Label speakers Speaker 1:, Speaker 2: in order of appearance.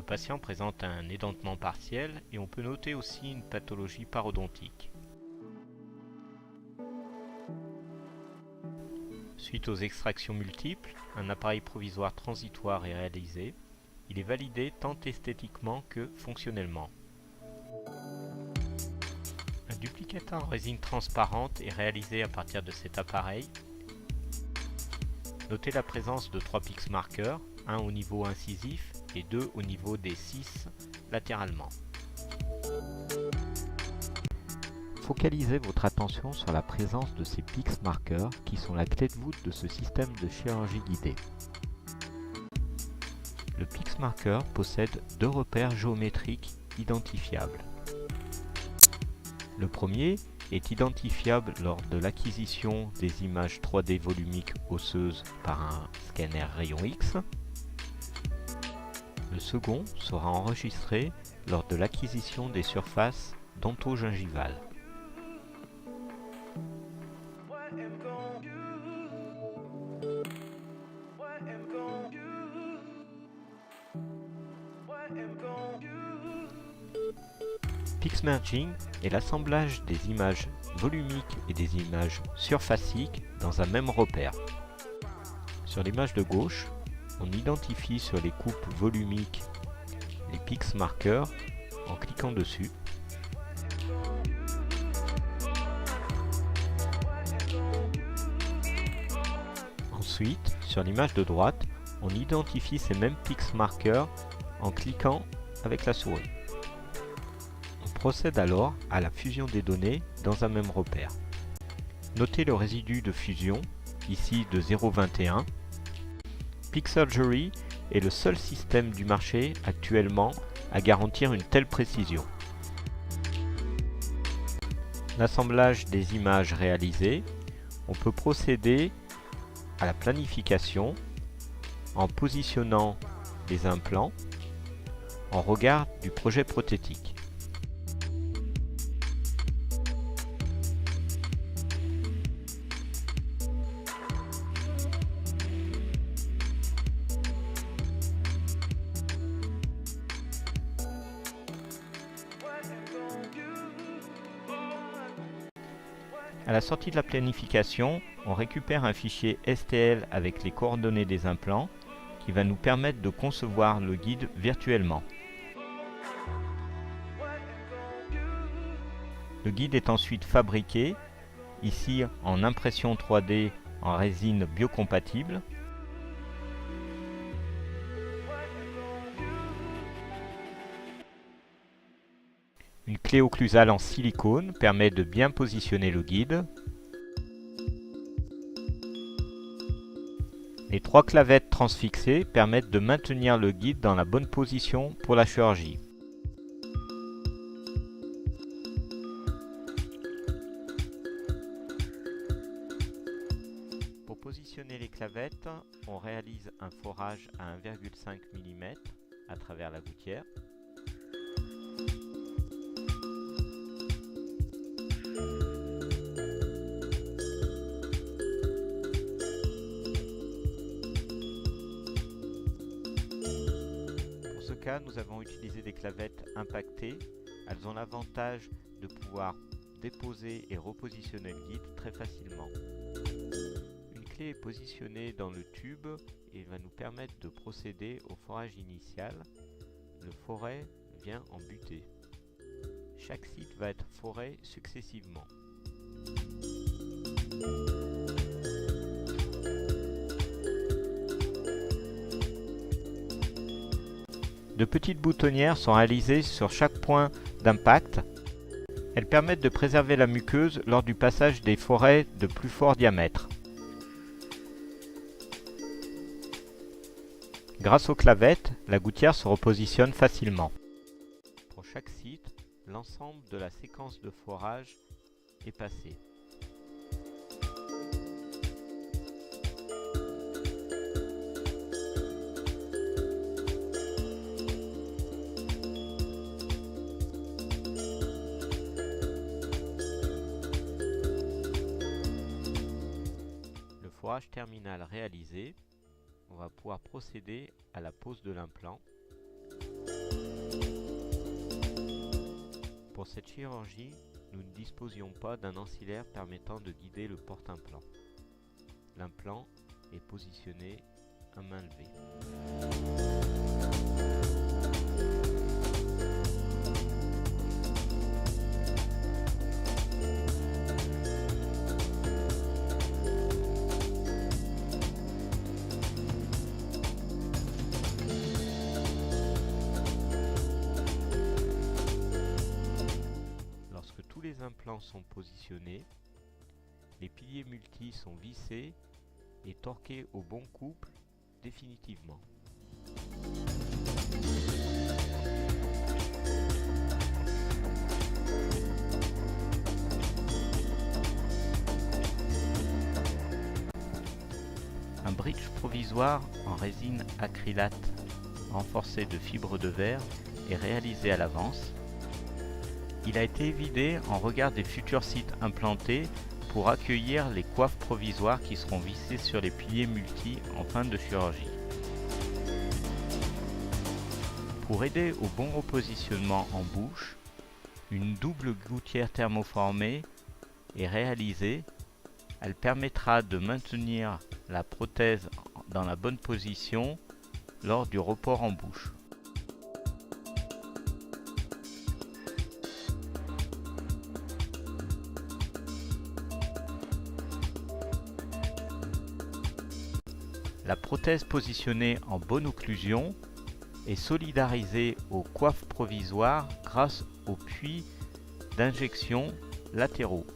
Speaker 1: patient présente un édentement partiel et on peut noter aussi une pathologie parodontique. Suite aux extractions multiples, un appareil provisoire transitoire est réalisé. Il est validé tant esthétiquement que fonctionnellement. Un duplicateur en résine transparente est réalisé à partir de cet appareil. Notez la présence de 3 PIX marqueurs, un au niveau incisif et 2 au niveau des 6 latéralement. Focalisez votre attention sur la présence de ces PIX marqueurs qui sont la clé de voûte de ce système de chirurgie guidée. Le PIX marqueur possède 2 repères géométriques identifiables. Le premier est identifiable lors de l'acquisition des images 3D volumiques osseuses par un scanner rayon X. Le second sera enregistré lors de l'acquisition des surfaces dentogingivales. PIX merging est l'assemblage des images volumiques et des images surfaciques dans un même repère. Sur l'image de gauche, on identifie sur les coupes volumiques les PIX marqueurs en cliquant dessus. Ensuite, sur l'image de droite, on identifie ces mêmes PIX marqueurs en cliquant avec la souris. On procède alors à la fusion des données dans un même repère. Notez le résidu de fusion, ici de 0,21. Pixurgery est le seul système du marché actuellement à garantir une telle précision. L'assemblage des images réalisées, on peut procéder à la planification en positionnant les implants en regard du projet prothétique. À la sortie de la planification, on récupère un fichier STL avec les coordonnées des implants qui va nous permettre de concevoir le guide virtuellement. Le guide est ensuite fabriqué, ici en impression 3D en résine biocompatible. Une clé occlusale en silicone permet de bien positionner le guide. Les 3 clavettes transfixées permettent de maintenir le guide dans la bonne position pour la chirurgie. Pour positionner les clavettes, on réalise un forage à 1,5 mm à travers la gouttière. Pour ce cas, nous avons utilisé des clavettes impactées. Elles ont l'avantage de pouvoir déposer et repositionner le guide très facilement. Une clé est positionnée dans le tube et va nous permettre de procéder au forage initial. Le foret vient en butée. Chaque site va être foré successivement. De petites boutonnières sont réalisées sur chaque point d'impact. Elles permettent de préserver la muqueuse lors du passage des forets de plus fort diamètre. Grâce aux clavettes, la gouttière se repositionne facilement. Pour chaque site, l'ensemble de la séquence de forage est passé. Le forage terminal réalisé, on va pouvoir procéder à la pose de l'implant. cette chirurgie, nous ne disposions pas d'un ancillaire permettant de guider le porte-implant. L'implant est positionné à main levée. Lorsque tous les implants sont positionnés, les piliers multis sont vissés et torqués au bon couple définitivement. Un bridge provisoire en résine acrylate renforcé de fibres de verre est réalisé à l'avance. Il a été évidé en regard des futurs sites implantés pour accueillir les coiffes provisoires qui seront vissées sur les piliers multis en fin de chirurgie. Pour aider au bon repositionnement en bouche, une double gouttière thermoformée est réalisée. Elle permettra de maintenir la prothèse dans la bonne position lors du report en bouche. La prothèse positionnée en bonne occlusion est solidarisée aux coiffes provisoires grâce aux puits d'injection latéraux.